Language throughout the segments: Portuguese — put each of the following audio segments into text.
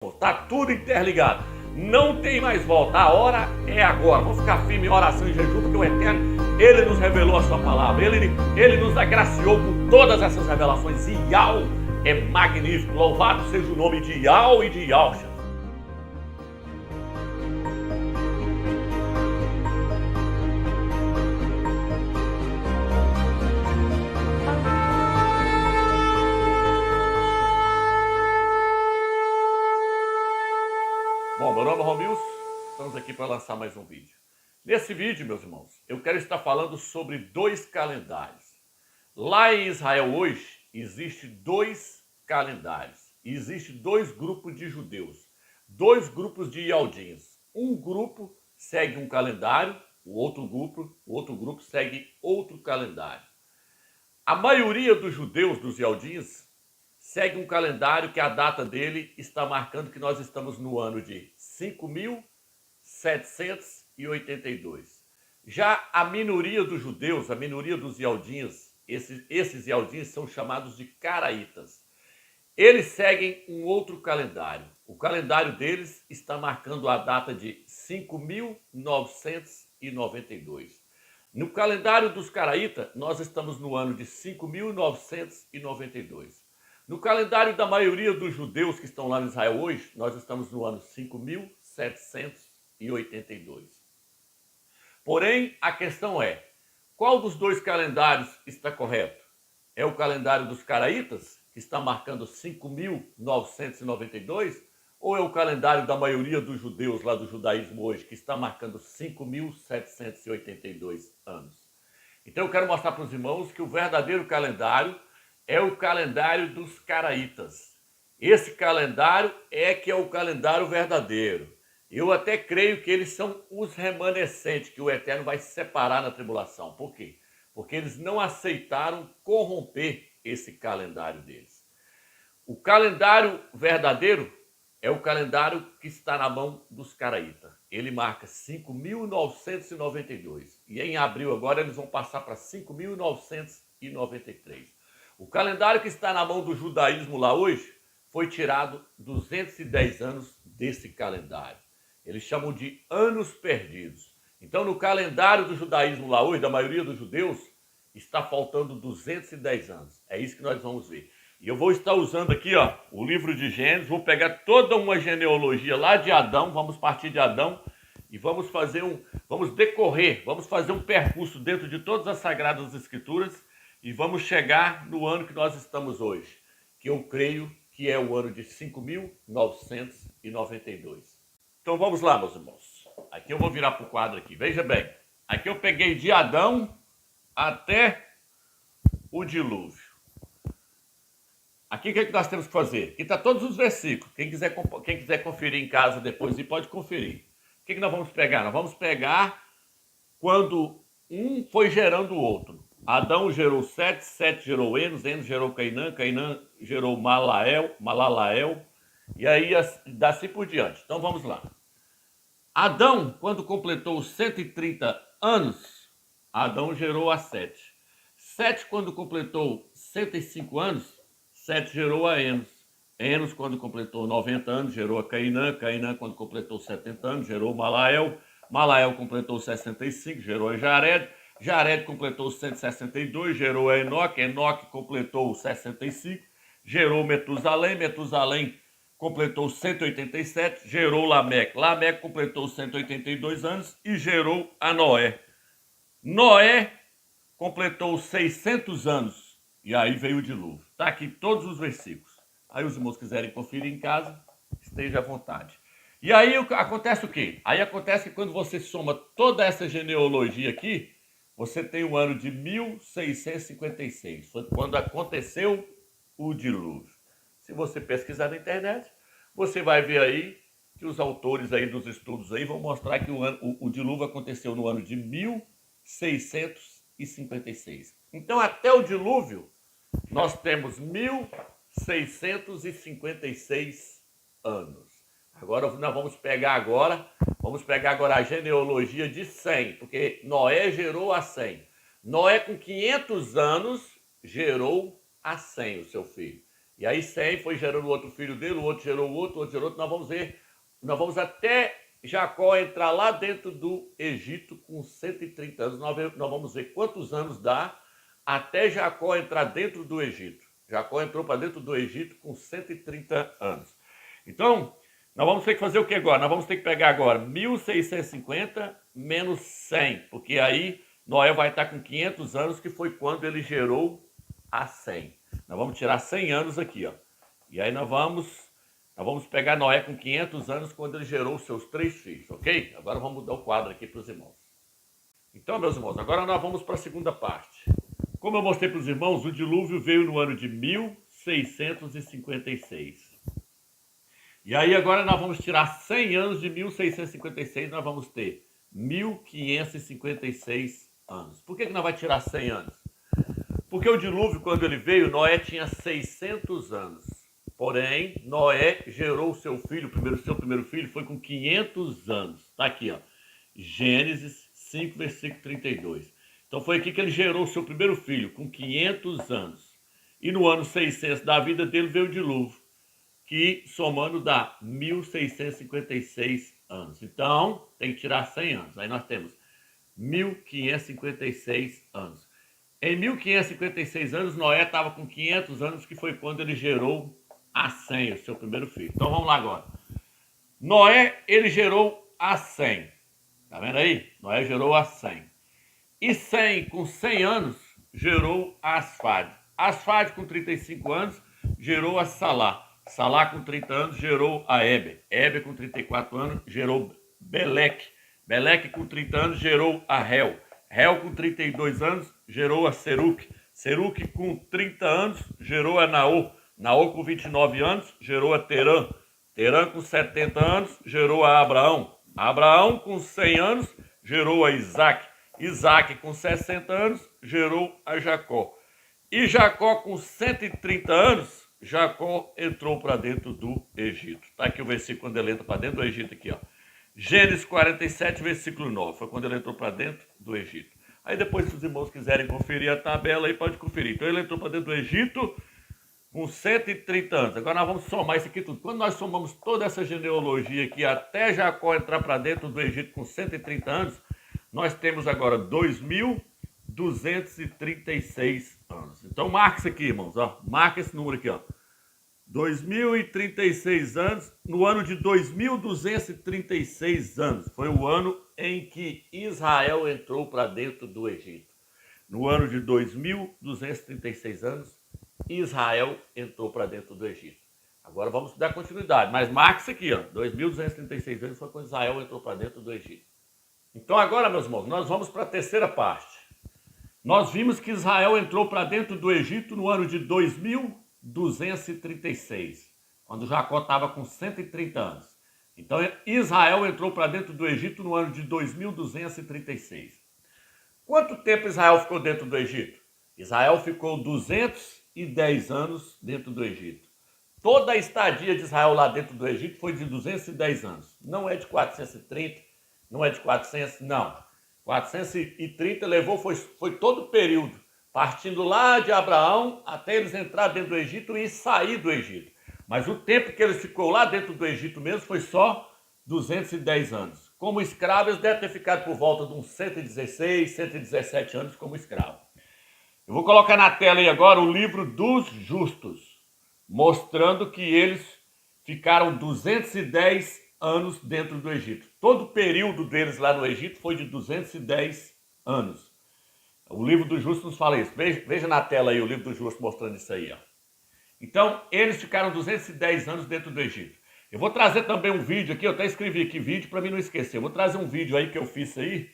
Está tudo interligado. Não tem mais volta. A hora é agora. Vamos ficar firme em oração e jejum, porque o Eterno, Ele nos revelou a sua palavra. Ele nos agraciou com todas essas revelações. E Yahweh é magnífico. Louvado seja o nome de Yahweh e de Yahshua. Bom, meu nome é Romilson, estamos aqui para lançar mais um vídeo. Nesse vídeo, meus irmãos, eu quero estar falando sobre dois calendários. Lá em Israel hoje, existe dois calendários. Existe dois grupos de judeus, dois grupos de Ialdins. Um grupo segue um calendário, o outro grupo segue outro calendário. A maioria dos judeus, dos Ialdins, segue um calendário que a data dele está marcando que nós estamos no ano de 5.782. Já a minoria dos judeus, a minoria dos Ialdins, esses Ialdins são chamados de caraítas. Eles seguem um outro calendário. O calendário deles está marcando a data de 5.992. No calendário dos caraítas, nós estamos no ano de 5.992. No calendário da maioria dos judeus que estão lá em Israel hoje, nós estamos no ano 5.782. Porém, a questão é, qual dos dois calendários está correto? É o calendário dos caraítas, que está marcando 5.992, ou é o calendário da maioria dos judeus lá do judaísmo hoje, que está marcando 5.782 anos? Então eu quero mostrar para os irmãos que o verdadeiro calendário é o calendário dos caraítas. Esse calendário é que é o calendário verdadeiro. Eu até creio que eles são os remanescentes, que o Eterno vai separar na tribulação. Por quê? Porque eles não aceitaram corromper esse calendário deles. O calendário verdadeiro é o calendário que está na mão dos caraítas. Ele marca 5.992. E em abril agora eles vão passar para 5.993. O calendário que está na mão do judaísmo lá hoje foi tirado 210 anos desse calendário. Eles chamam de anos perdidos. Então, no calendário do judaísmo lá hoje, da maioria dos judeus, está faltando 210 anos. É isso que nós vamos ver. E eu vou estar usando aqui, ó, o livro de Gênesis, vou pegar toda uma genealogia lá de Adão, vamos partir de Adão e vamos fazer vamos fazer um percurso dentro de todas as Sagradas Escrituras e vamos chegar no ano que nós estamos hoje, que eu creio que é o ano de 5.992. Então vamos lá, meus irmãos. Aqui eu vou virar para o quadro aqui. Veja bem, aqui eu peguei de Adão até o dilúvio. Aqui o que, é que nós temos que fazer? Aqui está todos os versículos. Quem quiser conferir em casa depois, pode conferir. O que, que nós vamos pegar? Nós vamos pegar quando um foi gerando o outro. Adão gerou Sete, Sete gerou Enos, Enos gerou Cainã, Cainã gerou Malalael, e aí assim por diante. Então vamos lá. Adão, quando completou 130 anos, Adão gerou a Sete. Sete, quando completou 105 anos, Sete gerou a Enos. Enos, quando completou 90 anos, gerou a Cainã. Cainã, quando completou 70 anos, gerou Malael. Malael completou 65, gerou a Jared. Jared completou 162, gerou a Enoque. Enoque completou 65, gerou Metusalém. Metusalém completou 187, gerou Lameque. Lameque completou 182 anos e gerou a Noé. Noé completou 600 anos e aí veio o dilúvio. Está aqui todos os versículos. Aí os irmãos quiserem conferir em casa, esteja à vontade. E aí acontece o quê? Aí acontece que quando você soma toda essa genealogia aqui, você tem o ano de 1656, foi quando aconteceu o dilúvio. Se você pesquisar na internet, você vai ver aí que os autores aí dos estudos aí vão mostrar que o dilúvio aconteceu no ano de 1656. Então, até o dilúvio, nós temos 1656 anos. Agora nós vamos pegar agora a genealogia de 100, porque Noé gerou a 100. Noé com 500 anos gerou a 100, o seu filho. E aí Sem foi gerando outro filho dele, o outro gerou outro, o outro gerou outro. Nós vamos ver, nós vamos até Jacó entrar lá dentro do Egito com 130 anos. Nós vamos ver quantos anos dá até Jacó entrar dentro do Egito. Jacó entrou para dentro do Egito com 130 anos. Então, nós vamos ter que fazer o que agora? Nós vamos ter que pegar agora 1650 menos 100, porque aí Noé vai estar com 500 anos, que foi quando ele gerou a Sem. Nós vamos tirar 100 anos aqui, ó. E aí nós vamos pegar Noé com 500 anos, quando ele gerou os seus 3 filhos, ok? Agora vamos mudar o quadro aqui para os irmãos. Então, meus irmãos, agora nós vamos para a segunda parte. Como eu mostrei para os irmãos, o dilúvio veio no ano de 1656. E aí agora nós vamos tirar 100 anos de 1656, nós vamos ter 1556 anos. Por que nós vamos tirar 100 anos? Porque o dilúvio, quando ele veio, Noé tinha 600 anos. Porém, Noé gerou o seu filho, seu primeiro filho foi com 500 anos. Está aqui, ó. Gênesis 5, versículo 32. Então foi aqui que ele gerou o seu primeiro filho, com 500 anos. E no ano 600 da vida dele veio o dilúvio, que somando dá 1656 anos. Então, tem que tirar 100 anos. Aí nós temos 1556 anos. Em 1556 anos, Noé estava com 500 anos, que foi quando ele gerou a Sem, o seu primeiro filho. Então vamos lá agora. Noé, ele gerou a Sem. Tá vendo aí? Noé gerou a Sem. E Sem, com 100 anos, gerou a Asfad. Asfad, com 35 anos, gerou a Salá. Salá, com 30 anos, gerou a Eber. Eber, com 34 anos, gerou Beleque. Beleque, com 30 anos, gerou a Hel. Hel, com 32 anos, gerou a Seruque. Seruque, com 30 anos, gerou a Naô. Naô, com 29 anos, gerou a Terã. Terã, com 70 anos, gerou a Abraão. Abraão, com 100 anos, gerou a Isaac. Isaac, com 60 anos, gerou a Jacó. E Jacó, com 130 anos, Jacó entrou para dentro do Egito. Está aqui o versículo quando ele entra para dentro do Egito aqui, ó. Gênesis 47, versículo 9. Foi quando ele entrou para dentro do Egito. Aí depois, se os irmãos quiserem conferir a tabela, aí pode conferir. Então ele entrou para dentro do Egito com 130 anos. Agora nós vamos somar isso aqui tudo. Quando nós somamos toda essa genealogia aqui, até Jacó entrar para dentro do Egito com 130 anos, nós temos agora 2.236 anos. Então marca isso aqui, irmãos. Ó. Marca esse número aqui, ó. 2.036 anos. No ano de 2.236 anos. Foi o ano em que Israel entrou para dentro do Egito. No ano de 2.236 anos, Israel entrou para dentro do Egito. Agora vamos dar continuidade. Mas marca isso aqui, ó. 2.236 anos foi quando Israel entrou para dentro do Egito. Então agora, meus irmãos, nós vamos para a terceira parte. Nós vimos que Israel entrou para dentro do Egito no ano de 2.236, quando Jacó estava com 130 anos. Então Israel entrou para dentro do Egito no ano de 2.236. Quanto tempo Israel ficou dentro do Egito? Israel ficou 210 anos dentro do Egito. Toda a estadia de Israel lá dentro do Egito foi de 210 anos. Não é de 430, não é de 400, não. 430 levou, foi todo o período, partindo lá de Abraão até eles entrar dentro do Egito e sair do Egito. Mas o tempo que eles ficou lá dentro do Egito mesmo foi só 210 anos. Como escravos, eles devem ter ficado por volta de uns 116, 117 anos como escravo. Eu vou colocar na tela aí agora o livro dos justos, mostrando que eles ficaram 210 anos dentro do Egito. Todo o período deles lá no Egito foi de 210 anos. O livro dos justos nos fala isso. Veja na tela aí o livro dos justos mostrando isso aí, ó. Então, eles ficaram 210 anos dentro do Egito. Eu vou trazer também um vídeo aqui, eu até escrevi aqui vídeo para mim não esquecer. Eu vou trazer um vídeo aí que eu fiz aí,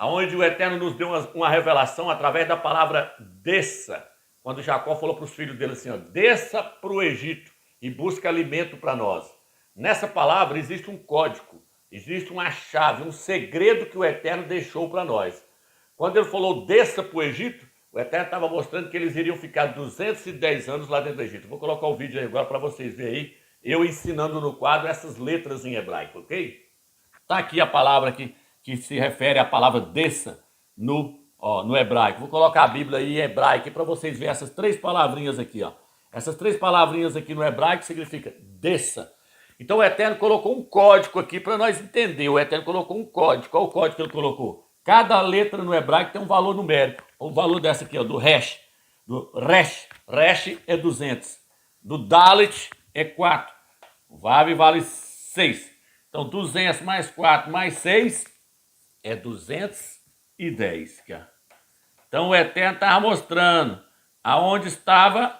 onde o Eterno nos deu uma revelação através da palavra desça. Quando Jacó falou para os filhos dele assim, ó, desça para o Egito e busca alimento para nós. Nessa palavra existe um código, existe uma chave, um segredo que o Eterno deixou para nós. Quando ele falou desça para o Egito, o Eterno estava mostrando que eles iriam ficar 210 anos lá dentro do Egito. Vou colocar o vídeo aí agora para vocês verem aí, eu ensinando no quadro essas letras em hebraico, ok? Está aqui a palavra que se refere à palavra desça no hebraico. Vou colocar a Bíblia aí em hebraico para vocês verem essas 3 palavrinhas aqui, ó. Essas três palavrinhas aqui no hebraico significa desça. Então o Eterno colocou um código aqui para nós entender. O Eterno colocou um código. Qual o código que ele colocou? Cada letra no hebraico tem um valor numérico. O valor dessa aqui, ó, do Resh. Do Resh. Resh é 200. Do Dalet é 4. O Vav vale 6. Então 200 mais 4 mais 6 é 210. Então o Eterno estava mostrando aonde estava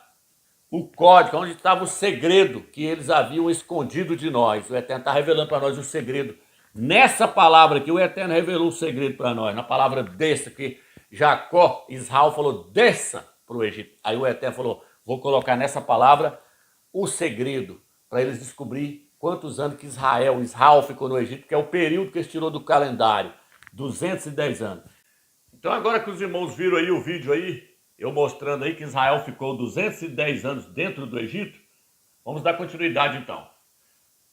o código, onde estava o segredo que eles haviam escondido de nós. O Eterno está revelando para nós o segredo. Nessa palavra aqui, o Eterno revelou o segredo para nós. Na palavra desça, que Jacó, Israel falou, desça para o Egito. Aí o Eterno falou, vou colocar nessa palavra o segredo, para eles descobrir quantos anos que Israel ficou no Egito, que é o período que eles tirou do calendário. 210 anos. Então agora que os irmãos viram aí o vídeo aí, eu mostrando aí que Israel ficou 210 anos dentro do Egito, vamos dar continuidade então.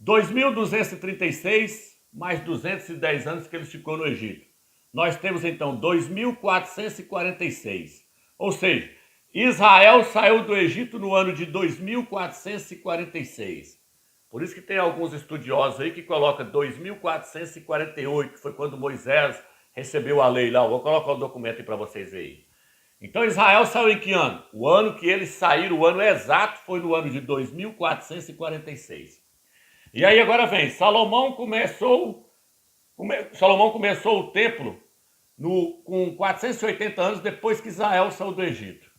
2.236 mais 210 anos que ele ficou no Egito. Nós temos então 2.446. Ou seja, Israel saiu do Egito no ano de 2.446. Por isso que tem alguns estudiosos aí que colocam 2.448, que foi quando Moisés recebeu a lei lá. Eu vou colocar o documento aí para vocês verem. Então Israel saiu em que ano? O ano que eles saíram, o ano exato, foi no ano de 2446. E aí agora vem, Salomão começou o templo com 480 anos depois que Israel saiu do Egito.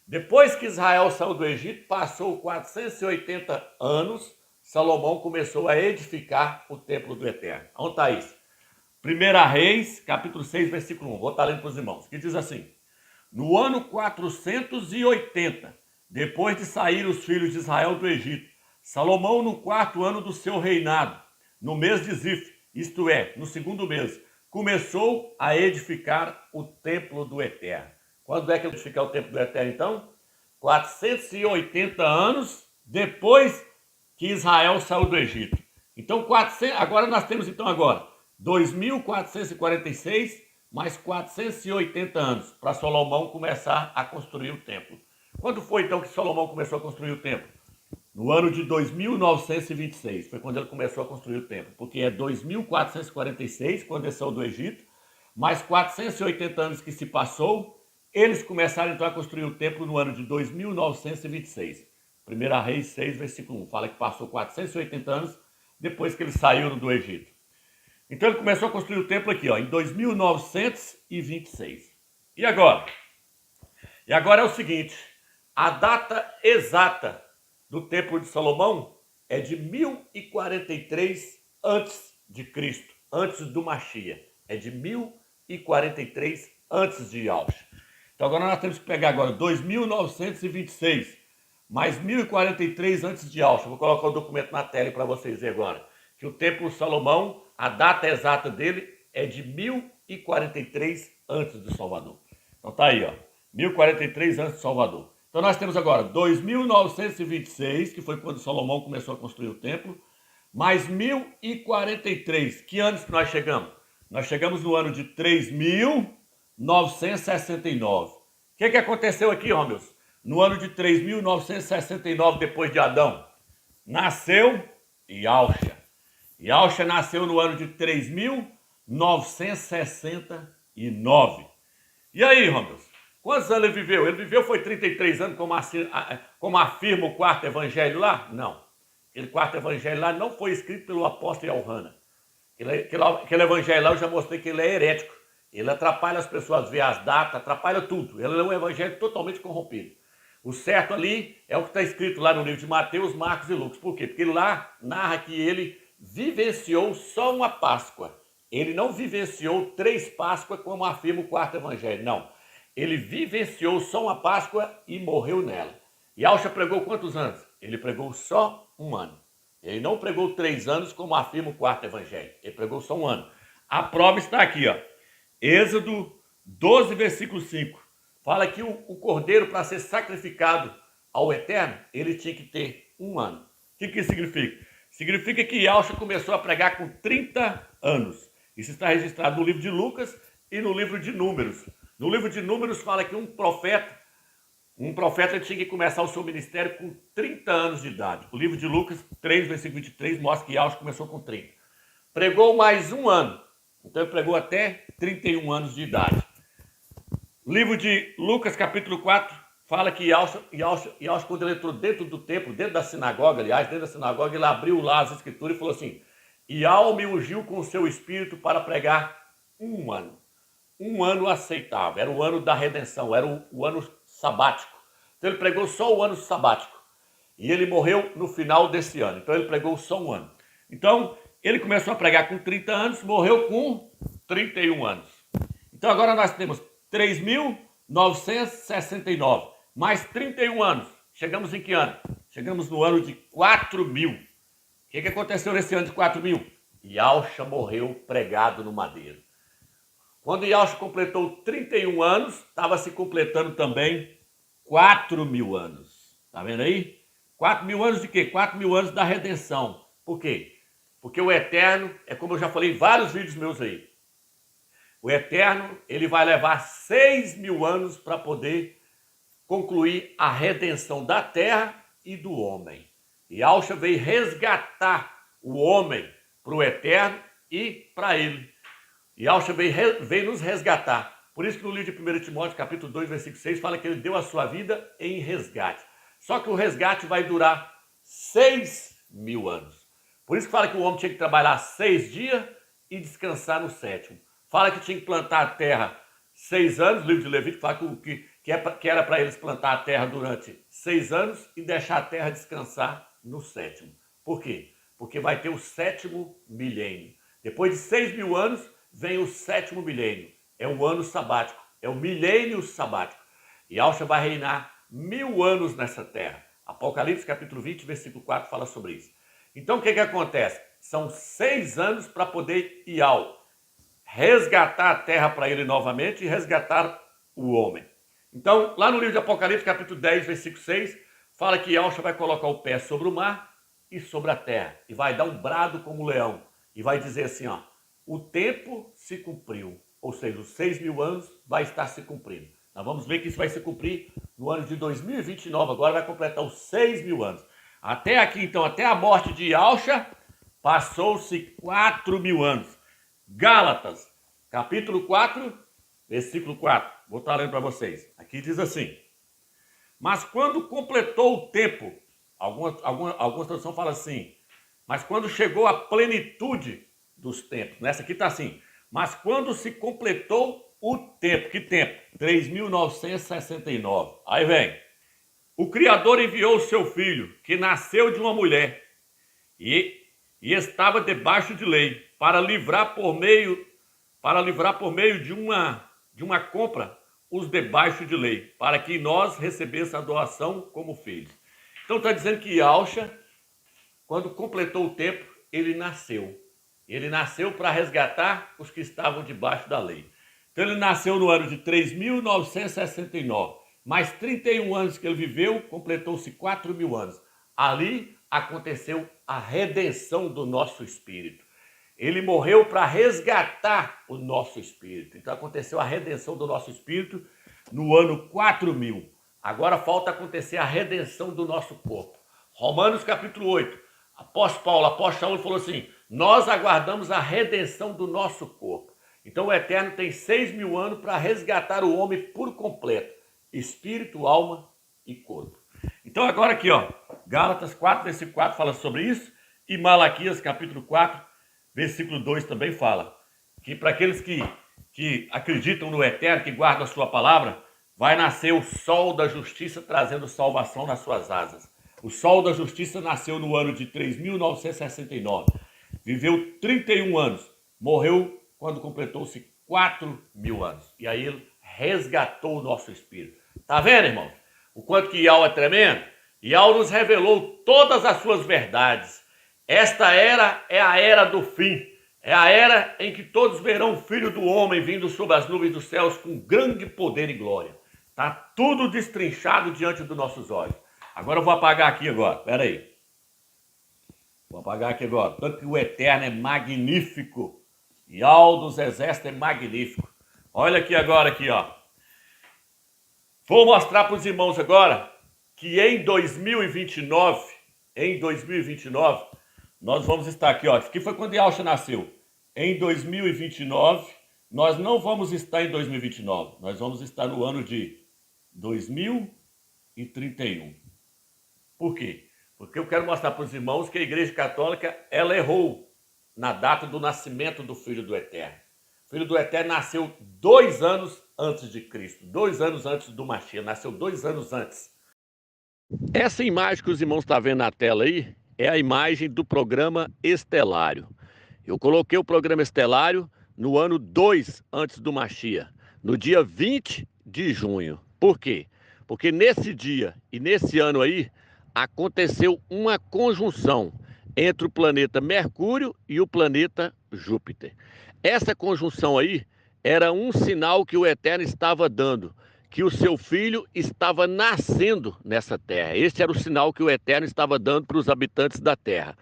Depois que Israel saiu do Egito, passou 480 anos, Salomão começou a edificar o templo do Eterno. Onde está isso? 1 Reis, capítulo 6, versículo 1. Vou estar lendo para os irmãos, que diz assim: no ano 480, depois de sair os filhos de Israel do Egito, Salomão, no 4º ano do seu reinado, no mês de Zif, isto é, no 2º mês, começou a edificar o templo do Eterno. Quando é que ele edificar o templo do Eterno, então? 480 anos depois que Israel saiu do Egito. Então, agora nós temos 2.446 mais 480 anos para Salomão começar a construir o templo. Quando foi então que Salomão começou a construir o templo? No ano de 2926, foi quando ele começou a construir o templo, porque é 2446, quando ele saiu do Egito, mais 480 anos que se passou, eles começaram então a construir o templo no ano de 2926. 1 Reis 6, versículo 1, fala que passou 480 anos depois que eles saíram do Egito. Então ele começou a construir o templo aqui, ó, em 2926. E agora? E agora é o seguinte, a data exata do templo de Salomão é de 1043 antes de Cristo, antes do Mashiach. É de 1043 antes de Yahushua. Então agora nós temos que pegar agora 2926 mais 1043 antes de Yahushua. Vou colocar o documento na tela para vocês verem agora. Que o templo de Salomão, a data exata dele é de 1043 antes de Salvador. Então tá aí, ó, 1043 antes de Salvador. Então nós temos agora 2926, que foi quando Salomão começou a construir o templo, mais 1043. Que anos que nós chegamos? Nós chegamos no ano de 3969. O que aconteceu aqui, Rômeus? No ano de 3969, depois de Adão, nasceu Yahushua. Yahushua nasceu no ano de 3969. E aí, Rômeus? Quantos anos ele viveu? Ele viveu foi 33 anos, como afirma o quarto evangelho lá? Não. Aquele quarto evangelho lá não foi escrito pelo apóstolo Yohanan. Aquele evangelho lá eu já mostrei que ele é herético. Ele atrapalha as pessoas, vê as datas, atrapalha tudo. Ele é um evangelho totalmente corrompido. O certo ali é o que está escrito lá no livro de Mateus, Marcos e Lucas. Por quê? Porque lá narra que ele vivenciou só uma Páscoa. Ele não vivenciou 3 Páscoas, como afirma o quarto evangelho. Não. Ele vivenciou só uma Páscoa e morreu nela. Yahushua pregou quantos anos? Ele pregou só 1 ano. Ele não pregou 3 anos, como afirma o quarto evangelho. Ele pregou só 1 ano. A prova está aqui, ó. Êxodo 12, versículo 5. Fala que o cordeiro, para ser sacrificado ao Eterno, ele tinha que ter 1 ano. O que isso significa? Significa que Yahushua começou a pregar com 30 anos. Isso está registrado no livro de Lucas e no livro de Números. No livro de Números fala que um profeta Um profeta tinha que começar o seu ministério com 30 anos de idade. O livro de Lucas 3, versículo 23, mostra que Yaush começou com 30. Pregou mais um ano. Então ele pregou até 31 anos de idade. O livro de Lucas, capítulo 4, fala que Yaush, quando ele entrou dentro do templo, dentro da sinagoga, aliás, dentro da sinagoga, ele abriu lá as escrituras e falou assim: Yahweh me ungiu com o seu espírito para pregar um ano. Um ano aceitável. Era o ano da redenção, era o ano sabático. Então ele pregou só o ano sabático. E ele morreu no final desse ano. Então ele pregou só um ano. Então ele começou a pregar com 30 anos, morreu com 31 anos. Então agora nós temos 3.969, mais 31 anos. Chegamos em que ano? Chegamos no ano de 4.000. O que aconteceu nesse ano de 4.000? Yaush morreu pregado no madeiro. Quando Yaush completou 31 anos, estava se completando também 4.000 anos. Tá vendo aí? 4.000 anos de quê? 4.000 anos da redenção. Por quê? Porque o Eterno, é como eu já falei em vários vídeos meus aí, o Eterno, ele vai levar 6.000 anos para poder concluir a redenção da terra e do homem. Yaush veio resgatar o homem para o Eterno e para ele. Yaush veio nos resgatar. Por isso que no livro de 1 Timóteo, capítulo 2, versículo 6, fala que ele deu a sua vida em resgate. Só que o resgate vai durar 6.000 anos. Por isso que fala que o homem tinha que trabalhar 6 dias e descansar no 7º. Fala que tinha que plantar a terra 6 anos, o livro de Levítico fala que era para eles plantar a terra durante 6 anos e deixar a terra descansar no 7º. Por quê? Porque vai ter o 7º milênio. Depois de 6.000 anos, vem o 7º milênio. É o ano sabático, é o milênio sabático. E Yaush vai reinar 1.000 anos nessa terra. Apocalipse capítulo 20, versículo 4 fala sobre isso. Então o que acontece? São 6 anos para poder Yahweh resgatar a terra para ele novamente e resgatar o homem. Então, lá no livro de Apocalipse, capítulo 10, versículo 6, fala que Yaush vai colocar o pé sobre o mar e sobre a terra, e vai dar um brado como leão, e vai dizer assim, ó, o tempo se cumpriu, ou seja, os 6.000 anos vai estar se cumprindo. Nós vamos ver que isso vai se cumprir no ano de 2029, agora vai completar os 6.000 anos. Até aqui, então, até a morte de Yaush, passou-se 4.000 anos. Gálatas, capítulo 4, versículo 4. Vou estar lendo para vocês. Aqui diz assim: mas quando completou o tempo, algumas traduções falam assim, mas quando chegou a plenitude dos tempos, nessa aqui está assim, mas quando se completou o tempo, que tempo? 3.969. Aí vem, o Criador enviou o seu filho, que nasceu de uma mulher, e estava debaixo de lei, para livrar por meio de uma compra os debaixo de lei, para que nós recebêssemos a doação como filhos. Então está dizendo que Yaush, quando completou o tempo, ele nasceu. Ele nasceu para resgatar os que estavam debaixo da lei. Então ele nasceu no ano de 3.969. Mais 31 anos que ele viveu, completou-se 4.000 anos. Ali aconteceu a redenção do nosso espírito. Ele morreu para resgatar o nosso espírito. Então aconteceu a redenção do nosso espírito no ano 4.000. Agora falta acontecer a redenção do nosso corpo. Romanos capítulo 8. Apóstolo Saulo falou assim, nós aguardamos a redenção do nosso corpo. Então o Eterno tem 6.000 anos para resgatar o homem por completo. Espírito, alma e corpo. Então agora aqui, ó, Gálatas 4, versículo 4 fala sobre isso. E Malaquias capítulo 4, versículo 2 também fala que para aqueles que acreditam no Eterno, que guardam a sua palavra, vai nascer o sol da justiça trazendo salvação nas suas asas. O sol da justiça nasceu no ano de 3.969. Viveu 31 anos. Morreu quando completou-se 4.000 anos. E aí ele resgatou o nosso espírito. Tá vendo, irmãos? O quanto que Yahweh é tremendo? Yahweh nos revelou todas as suas verdades. Esta era é a era do fim. É a era em que todos verão o Filho do Homem vindo sobre as nuvens dos céus com grande poder e glória. Está tudo destrinchado diante dos nossos olhos. Agora eu vou apagar aqui agora. Espera aí. Vou apagar aqui agora. Tanto que o Eterno é magnífico. Yahweh dos exércitos é magnífico. Olha aqui agora, aqui, ó. Vou mostrar para os irmãos agora que em 2029, nós vamos estar aqui, ó, que foi quando Yaucha nasceu. Em 2029, nós não vamos estar em 2029, nós vamos estar no ano de 2031. Por quê? Porque eu quero mostrar para os irmãos que a Igreja Católica, ela errou na data do nascimento do Filho do Eterno. O Filho do Eterno nasceu 2 anos antes de Cristo, 2 anos antes do Mashiach, nasceu 2 anos antes. Essa imagem que os irmãos estão vendo na tela aí é a imagem do programa Estelário. Eu coloquei o programa Estelário no ano 2 antes do Mashiach, no dia 20 de junho. Por quê? Porque nesse dia e nesse ano aí aconteceu uma conjunção entre o planeta Mercúrio e o planeta Júpiter. Essa conjunção aí era um sinal que o Eterno estava dando, que o seu filho estava nascendo nessa terra. Esse era o sinal que o Eterno estava dando para os habitantes da Terra.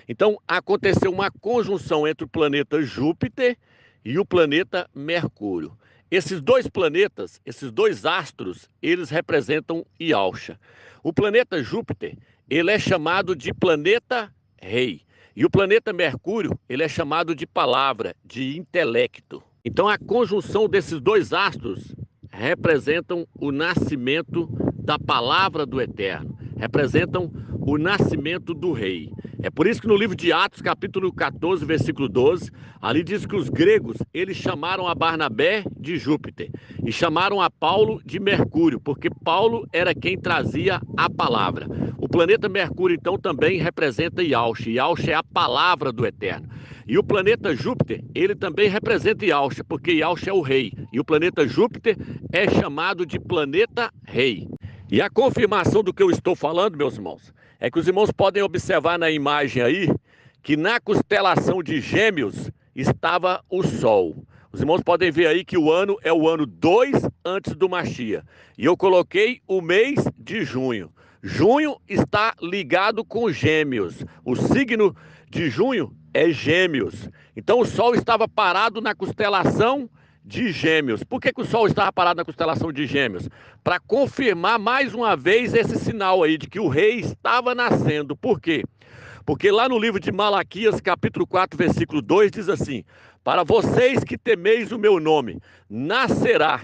Então, aconteceu uma conjunção entre o planeta Júpiter e o planeta Mercúrio. Esses dois planetas, esses dois astros, eles representam Yaucha. O planeta Júpiter, ele é chamado de planeta rei. E o planeta Mercúrio, ele é chamado de palavra, de intelecto. Então, a conjunção desses dois astros representam o nascimento da palavra do Eterno, representam o nascimento do rei. É por isso que no livro de Atos, capítulo 14, versículo 12, ali diz que os gregos, eles chamaram a Barnabé de Júpiter e chamaram a Paulo de Mercúrio, porque Paulo era quem trazia a palavra. O planeta Mercúrio, então, também representa Yaucha. Yaucha é a palavra do Eterno. E o planeta Júpiter, ele também representa Yaucha, porque Yaucha é o rei. E o planeta Júpiter é chamado de planeta rei. E a confirmação do que eu estou falando, meus irmãos, é que os irmãos podem observar na imagem aí que na constelação de Gêmeos estava o Sol. Os irmãos podem ver aí que o ano é o ano 2 antes do Mashiach. E eu coloquei o mês de junho. Junho está ligado com Gêmeos. O signo de junho é Gêmeos. Então o Sol estava parado na constelação de Gêmeos. Por que o Sol estava parado na constelação de Gêmeos? Para confirmar mais uma vez esse sinal aí de que o rei estava nascendo. Por quê? Porque lá no livro de Malaquias, capítulo 4, versículo 2, diz assim: para vocês que temeis o meu nome, nascerá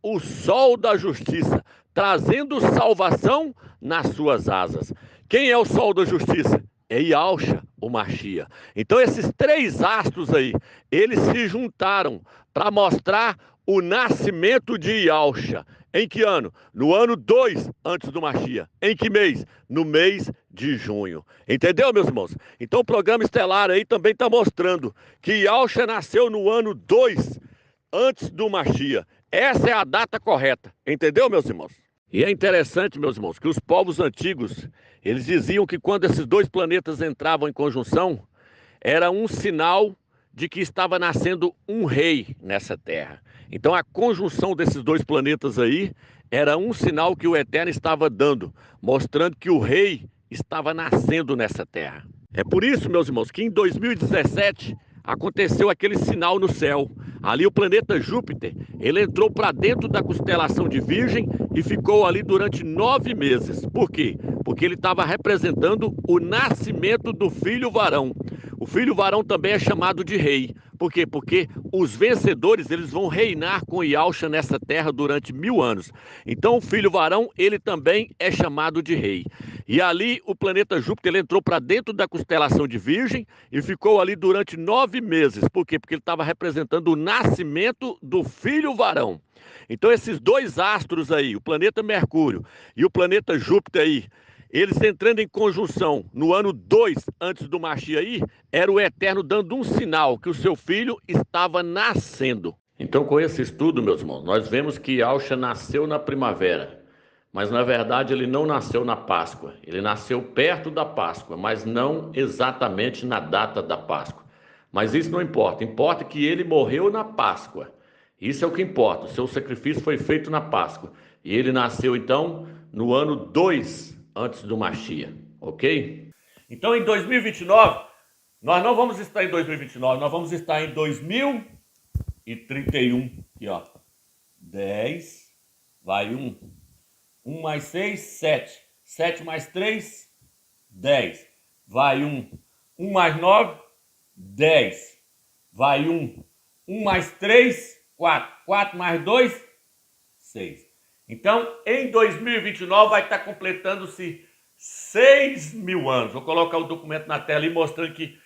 o sol da justiça, trazendo salvação nas suas asas. Quem é o sol da justiça? É Yaucha, o Mashiach. Então esses três astros aí, eles se juntaram para mostrar o nascimento de Yaucha. Em que ano? No ano 2 antes do Mashiach. Em que mês? No mês de junho. Entendeu, meus irmãos? Então o programa estelar aí também está mostrando que Yaucha nasceu no ano 2 antes do Mashiach. Essa é a data correta. Entendeu, meus irmãos? E é interessante, meus irmãos, que os povos antigos, eles diziam que quando esses dois planetas entravam em conjunção, era um sinal de que estava nascendo um rei nessa terra. Então a conjunção desses dois planetas aí era um sinal que o Eterno estava dando, mostrando que o rei estava nascendo nessa terra. É por isso, meus irmãos, que em 2017 aconteceu aquele sinal no céu. Ali o planeta Júpiter, ele entrou para dentro da constelação de Virgem e ficou ali durante 9 meses. Por quê? Porque ele estava representando o nascimento do filho varão. O filho varão também é chamado de rei. Por quê? Porque os vencedores, eles vão reinar com Yaucha nessa terra durante 1000 anos. Então o filho varão, ele também é chamado de rei. E ali o planeta Júpiter, ele entrou para dentro da constelação de Virgem e ficou ali durante 9 meses. Por quê? Porque ele estava representando o nascimento do filho varão. Então esses dois astros aí, o planeta Mercúrio e o planeta Júpiter aí, eles entrando em conjunção no ano 2 antes do Mashiach aí, era o Eterno dando um sinal que o seu filho estava nascendo. Então com esse estudo, meus irmãos, nós vemos que Yaucha nasceu na primavera, mas na verdade ele não nasceu na Páscoa. Ele nasceu perto da Páscoa, mas não exatamente na data da Páscoa. Mas isso não importa, importa que ele morreu na Páscoa. Isso é o que importa, o seu sacrifício foi feito na Páscoa. E ele nasceu então no ano 2 antes do Mashiach, ok? Então em 2029, nós não vamos estar em 2029, nós vamos estar em 2031. Aqui ó, 10, vai 1. 1 mais 6, 7. 7 mais 3, 10. Vai 1. 1 mais 9, 10. Vai 1. 1 mais 3, 4. 4 mais 2, 6. Então, em 2029 vai estar completando-se 6.000 anos. Vou colocar o documento na tela aí mostrando que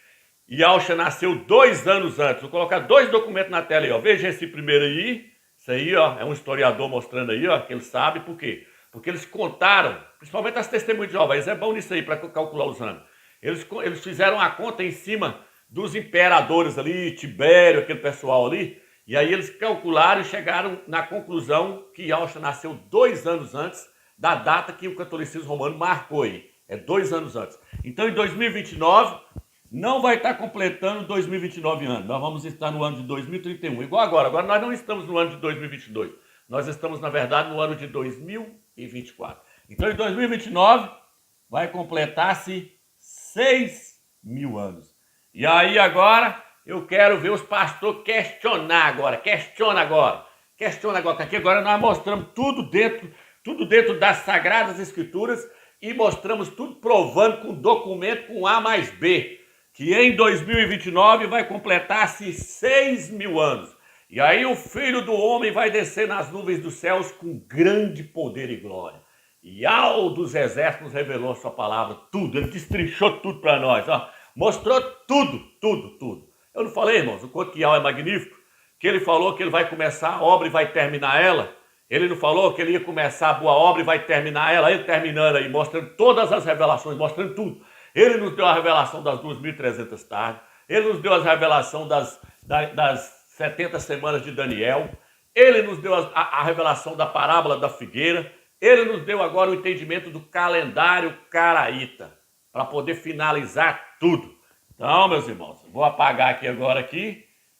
Yalcha nasceu 2 anos antes. Vou colocar 2 documentos na tela aí, ó. Veja esse primeiro aí. Isso aí, ó, é um historiador mostrando aí, ó, que ele sabe por quê. Porque eles contaram, principalmente as testemunhas de Jeová, eles é bom nisso aí para calcular os anos. Eles fizeram a conta em cima dos imperadores ali, Tibério, aquele pessoal ali, e aí eles calcularam e chegaram na conclusão que Yalcha nasceu 2 anos antes da data que o catolicismo romano marcou aí. É 2 anos antes. Então, em 2029, não vai estar completando 2029 anos. Nós vamos estar no ano de 2031, igual agora. Agora nós não estamos no ano de 2022. Nós estamos, na verdade, no ano de 2024. Então, em 2029, vai completar-se 6.000 anos. E aí, agora, eu quero ver os pastores questionar agora. Questiona agora, que aqui agora nós mostramos tudo dentro das Sagradas Escrituras e mostramos tudo provando com documento com A mais B, que em 2029 vai completar-se 6.000 anos. E aí o Filho do Homem vai descer nas nuvens dos céus com grande poder e glória. E ao dos exércitos revelou a sua palavra, tudo, ele destrinchou tudo para nós, ó. Mostrou tudo. Eu não falei, irmãos, o conto que Yal é magnífico, que ele falou que ele vai começar a obra e vai terminar ela. Ele não falou que ele ia começar a boa obra e vai terminar ela, ele terminando aí, mostrando todas as revelações, mostrando tudo. Ele nos deu a revelação das 2.300 tardes, ele nos deu a revelação das 70 semanas de Daniel, ele nos deu a revelação da parábola da figueira, ele nos deu agora o entendimento do calendário caraíta, para poder finalizar tudo. Então, meus irmãos, vou apagar agora,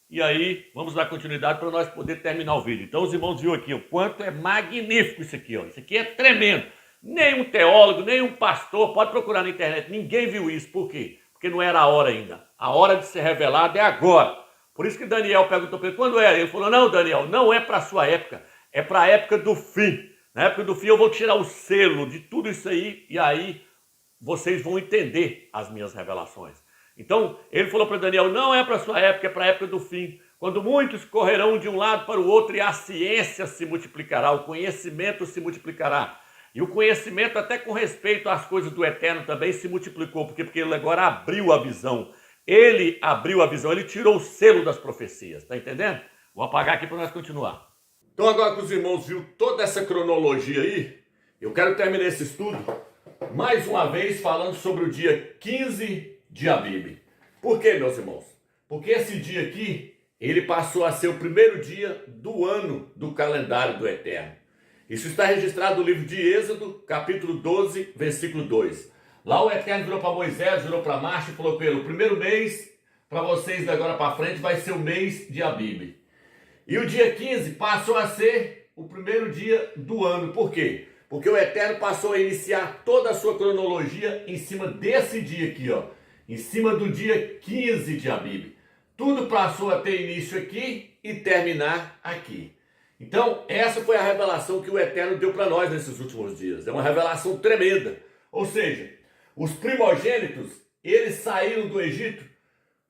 e aí vamos dar continuidade para nós poder terminar o vídeo. Então, os irmãos viram aqui o quanto é magnífico isso aqui, ó. Isso aqui é tremendo. Nenhum teólogo, nenhum pastor, pode procurar na internet, ninguém viu isso. Por quê? Porque não era a hora ainda. A hora de ser revelado é agora. Por isso que Daniel perguntou para ele, quando é? Ele falou, não, Daniel, não é para a sua época, é para a época do fim. Na época do fim eu vou tirar o selo de tudo isso aí, e aí vocês vão entender as minhas revelações. Então, ele falou para Daniel, não é para a sua época, é para a época do fim, quando muitos correrão de um lado para o outro e a ciência se multiplicará, o conhecimento se multiplicará. E o conhecimento, até com respeito às coisas do eterno, também se multiplicou. Por quê? Porque ele agora abriu a visão. Ele abriu a visão, ele tirou o selo das profecias. Está entendendo? Vou apagar aqui para nós continuar. Então, agora que os irmãos viram toda essa cronologia aí, eu quero terminar esse estudo mais uma vez falando sobre o dia 15 de Abib. Por quê, meus irmãos? Porque esse dia aqui, ele passou a ser o primeiro dia do ano do calendário do Eterno. Isso está registrado no livro de Êxodo, capítulo 12, versículo 2. Lá o Eterno virou para Moisés, virou para Marcha e falou para ele, o primeiro mês, para vocês de agora para frente, vai ser o mês de Abib. E o dia 15 passou a ser o primeiro dia do ano. Por quê? Porque o Eterno passou a iniciar toda a sua cronologia em cima desse dia aqui, ó. Em cima do dia 15 de Abib. Tudo passou a ter início aqui e terminar aqui. Então, essa foi a revelação que o Eterno deu para nós nesses últimos dias. É uma revelação tremenda. Ou seja, os primogênitos, eles saíram do Egito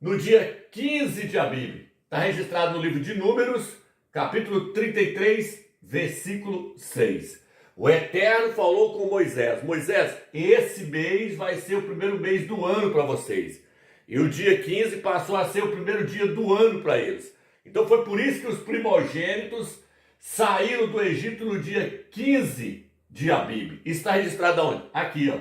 no dia 15 de Abib. Está registrado no livro de Números, capítulo 33, versículo 6. O Eterno falou com Moisés, Moisés, esse mês vai ser o primeiro mês do ano para vocês. E o dia 15 passou a ser o primeiro dia do ano para eles. Então foi por isso que os primogênitos saíram do Egito no dia 15 de Abib. Está registrado onde? Aqui, ó.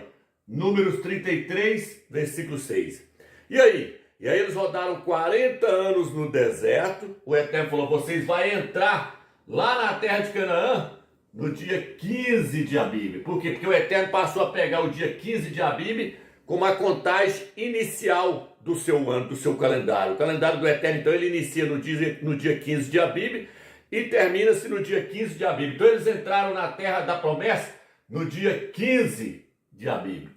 Números 33, versículo 6. E aí eles rodaram 40 anos no deserto. O Eterno falou, vocês vão entrar lá na terra de Canaã no dia 15 de Abib. Por quê? Porque o Eterno passou a pegar o dia 15 de Abib como a contagem inicial do seu ano, do seu calendário. O calendário do Eterno, então, ele inicia no dia 15 de Abib e termina-se no dia 15 de Abib. Então eles entraram na terra da promessa no dia 15 de Abib.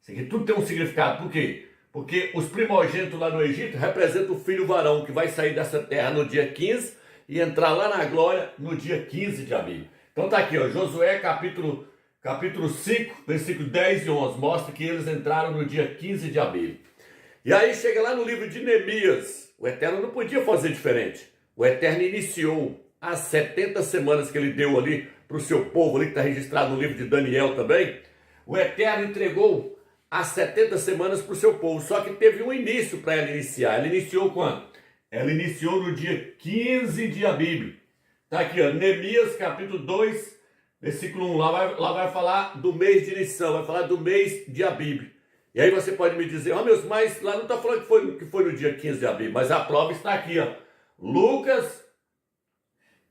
Isso aqui tudo tem um significado. Por quê? Porque os primogênitos lá no Egito representam o filho varão que vai sair dessa terra no dia 15 e entrar lá na glória no dia 15 de Abib. Então tá aqui, ó, Josué capítulo 5, versículos 10 e 11, mostra que eles entraram no dia 15 de Abib. E aí chega lá no livro de Neemias, o Eterno não podia fazer diferente. O Eterno iniciou as 70 semanas que ele deu ali para o seu povo, ali que está registrado no livro de Daniel também. O Eterno entregou as 70 semanas para o seu povo, só que teve um início para ela iniciar. Ela iniciou quando? Ela iniciou no dia 15 de Abib. Está aqui, ó, Neemias capítulo 2, versículo 1. Lá vai falar do mês de Nissan, vai falar do mês de Abib. E aí você pode me dizer, meus, mas lá não está falando que foi no dia 15 de Abib, mas a prova está aqui, ó. Lucas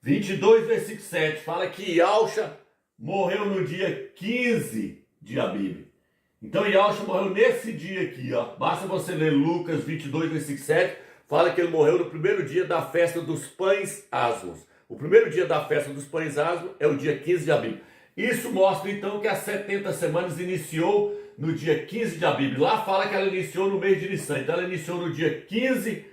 22, versículo 7, fala que Yalcha morreu no dia 15 de Abib. Então Yalcha morreu nesse dia aqui, ó. Basta você ler Lucas 22, versículo 7, fala que ele morreu no primeiro dia da festa dos pães asmos. O primeiro dia da festa dos pães asmos é o dia 15 de Abib. Isso mostra então que as 70 semanas iniciou no dia 15 de Abib. Lá fala que ela iniciou no mês de Nissan. Então ela iniciou no dia 15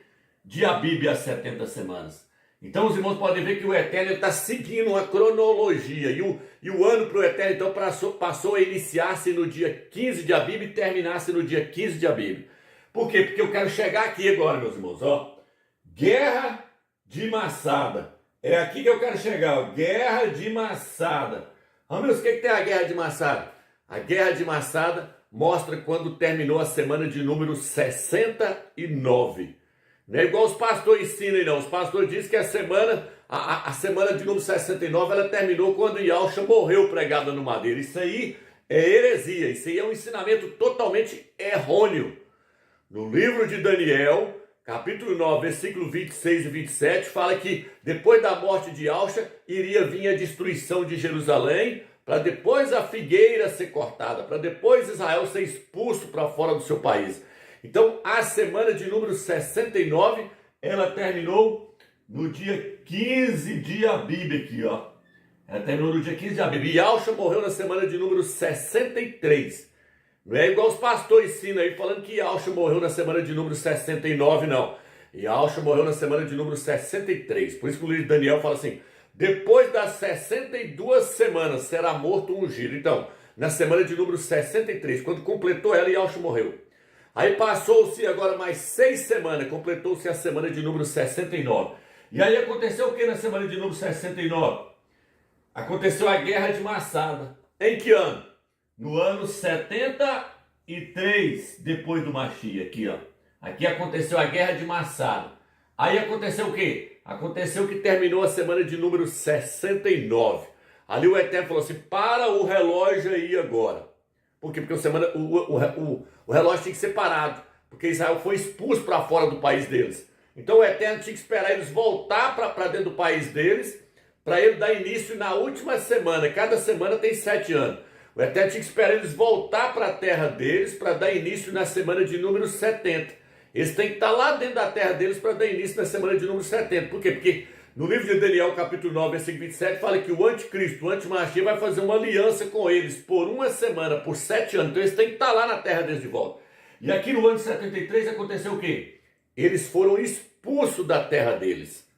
de Abib as 70 semanas. Então os irmãos podem ver que o Eterno está seguindo uma cronologia. E o ano para o Eterno então passou a iniciar-se no dia 15 de Abib e terminar-se no dia 15 de Abib. Por quê? Porque eu quero chegar aqui agora, meus irmãos. Ó. Guerra de Massada. É aqui que eu quero chegar. Ó. Guerra de Massada. Meus, o que tem a Guerra de Massada? A Guerra de Massada mostra quando terminou a semana de número 69. Não é igual os pastores ensinam, não. Os pastores dizem que a semana de número 69 ela terminou quando Yalcha morreu pregado no madeiro. Isso aí é heresia. Isso aí é um ensinamento totalmente errôneo. No livro de Daniel, capítulo 9, versículo 26 e 27, fala que depois da morte de Yalcha iria vir a destruição de Jerusalém, para depois a figueira ser cortada, para depois Israel ser expulso para fora do seu país. Então, a semana de número 69, ela terminou no dia 15 de Abib aqui, ó. Ela terminou no dia 15 de Abib. E Yalcha morreu na semana de número 63. Não é igual os pastores ensinam aí, falando que Yalcha morreu na semana de número 69, não. Yalcha morreu na semana de número 63. Por isso que o livro de Daniel fala assim, depois das 62 semanas será morto um ungido. Então, na semana de número 63, quando completou ela, Yalcha morreu. Aí passou-se agora mais 6 semanas, completou-se a semana de número 69. E aí aconteceu o que na semana de número 69? Aconteceu a Guerra de Massada. Em que ano? No ano 73 depois do Mashiach, aqui, ó. Aqui aconteceu a Guerra de Massada. Aí aconteceu o quê? Aconteceu que terminou a semana de número 69. Ali o Eterno falou assim, para o relógio aí agora. Por quê? Porque o relógio tinha que ser parado. Porque Israel foi expulso para fora do país deles. Então o Eterno tinha que esperar eles voltar para dentro do país deles, para ele dar início na última semana. Cada semana tem 7 anos. O Eterno tinha que esperar eles voltar para a terra deles, para dar início na semana de número 70. Eles têm que estar lá dentro da terra deles para dar início na semana de número 70. Por quê? Porque no livro de Daniel, capítulo 9, versículo 27, fala que o anticristo, o antimashiach, vai fazer uma aliança com eles por uma semana, por 7 anos. Então eles têm que estar lá na terra deles de volta. E aqui no ano de 73 aconteceu o quê? Eles foram expulsos da terra deles.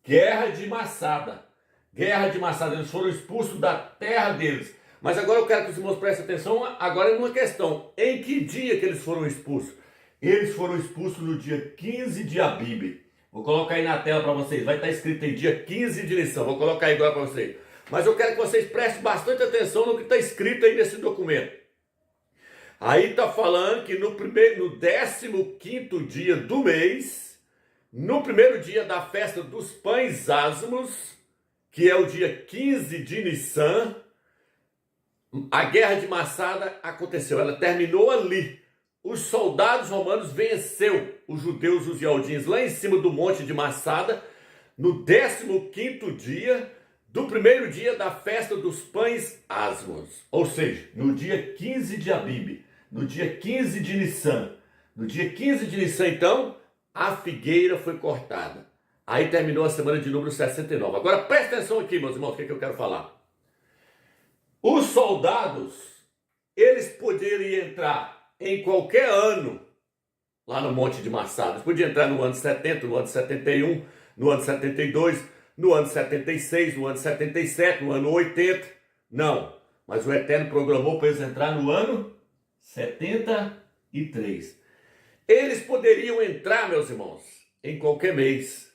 Guerra de Massada. Guerra de Massada. Eles foram expulsos da terra deles. Mas agora eu quero que os irmãos prestem atenção agora numa questão. Em que dia que eles foram expulsos? Eles foram expulsos no dia 15 de Abib. Vou colocar aí na tela para vocês. Vai estar escrito aí dia 15 de Nissan. Vou colocar aí agora para vocês. Mas eu quero que vocês prestem bastante atenção no que está escrito aí nesse documento. Aí está falando que no 15º dia do mês, no primeiro dia da festa dos pães asmos, que é o dia 15 de Nissan, a Guerra de Massada aconteceu. Ela terminou ali. Os soldados romanos venceu os judeus, os Yaldins, lá em cima do monte de Massada, no 15º dia do primeiro dia da festa dos pães asmos. Ou seja, no dia 15 de Abib, no dia 15 de Nissan. No dia 15 de Nissan, então, a figueira foi cortada. Aí terminou a semana de número 69. Agora presta atenção aqui, meus irmãos, o que eu quero falar. Os soldados, eles poderiam entrar em qualquer ano lá no Monte de Massada. Eles podiam entrar no ano 70, no ano 71, no ano 72, no ano 76, no ano 77, no ano 80. Não, mas o Eterno programou para eles entrar no ano 73. Eles poderiam entrar, meus irmãos, em qualquer mês.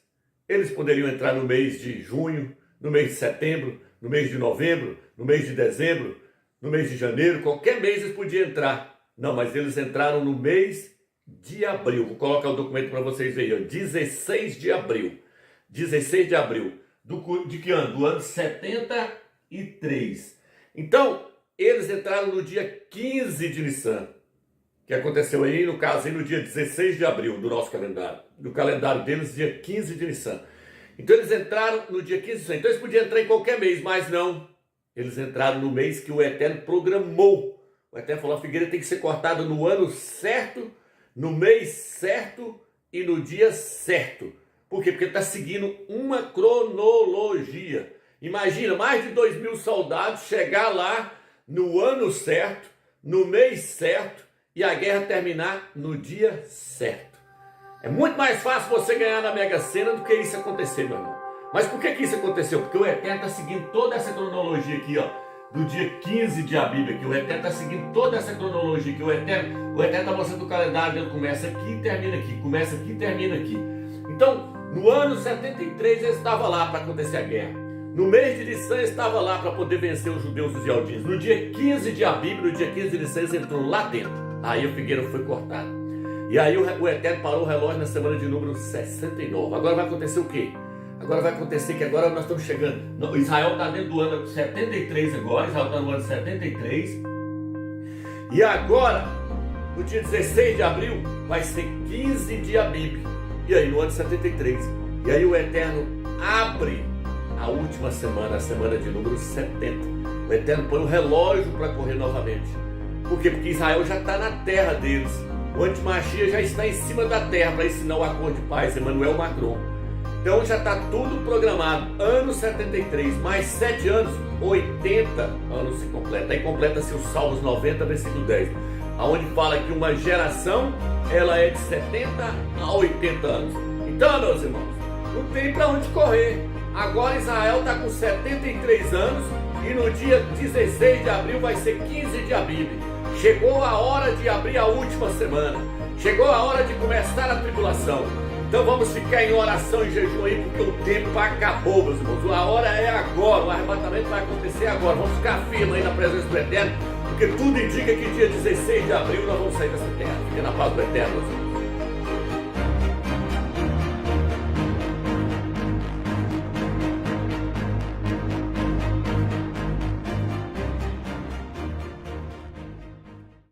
Eles poderiam entrar no mês de junho, no mês de setembro, no mês de novembro, no mês de dezembro, no mês de janeiro, qualquer mês eles podiam entrar. Não, mas eles entraram no mês de abril. Vou colocar o documento para vocês verem, ó. 16 de abril. 16 de abril. De que ano? Do ano 73. Então, eles entraram no dia 15 de Nissan, que aconteceu aí, no caso, aí no dia 16 de abril do nosso calendário. Do calendário deles, dia 15 de Nissan. Então, eles entraram no dia 15 de Nissan. Então, eles podiam entrar em qualquer mês, mas não. Eles entraram no mês que o Eterno programou. O Eterno falou, a figueira tem que ser cortada no ano certo, no mês certo e no dia certo. Por quê? Porque ele está seguindo uma cronologia. Imagina, mais de 2.000 soldados chegar lá no ano certo, no mês certo, e a guerra terminar no dia certo. É muito mais fácil você ganhar na Mega Sena do que isso acontecer, meu irmão. Mas por que isso aconteceu? Porque o Eterno está seguindo toda essa cronologia aqui, ó, do dia 15 de Abib, aqui. O Eterno está seguindo toda essa cronologia aqui. O Eterno está mostrando o calendário, ele começa aqui e termina aqui, começa aqui e termina aqui. Então, no ano 73, ele estava lá para acontecer a guerra. No mês de Nissan, ele estava lá para poder vencer os judeus dos Yaldinos. No dia 15 de Abib, no dia 15 de Nissan, ele entrou lá dentro. Aí a figueira foi cortada. E aí o Eterno parou o relógio na semana de número 69. Agora vai acontecer o quê? Agora vai acontecer que agora nós estamos chegando. Israel está dentro do ano 73 agora. Israel está no ano 73. E agora, no dia 16 de abril, vai ser 15 de Abib. E aí, no ano 73. E aí o Eterno abre a última semana, a semana de número 70. O Eterno põe o relógio para correr novamente. Por quê? Porque Israel já está na terra deles. O Antimachia já está em cima da terra para ensinar o acordo de paz, Emmanuel Macron. Então já está tudo programado. Ano 73, mais 7 anos, 80 anos se completa. Aí completa-se o Salmos 90, versículo 10. Onde fala que uma geração, ela é de 70 a 80 anos. Então, meus irmãos, não tem para onde correr. Agora Israel está com 73 anos e no dia 16 de abril vai ser 15 de Abib. Chegou a hora de abrir a última semana. Chegou a hora de começar a tribulação. Então vamos ficar em oração e jejum aí, porque o tempo acabou, meus irmãos. A hora é agora, o arrebatamento vai acontecer agora. Vamos ficar firmes aí na presença do Eterno, porque tudo indica que dia 16 de abril nós vamos sair dessa terra. Fique na paz do Eterno, meus irmãos.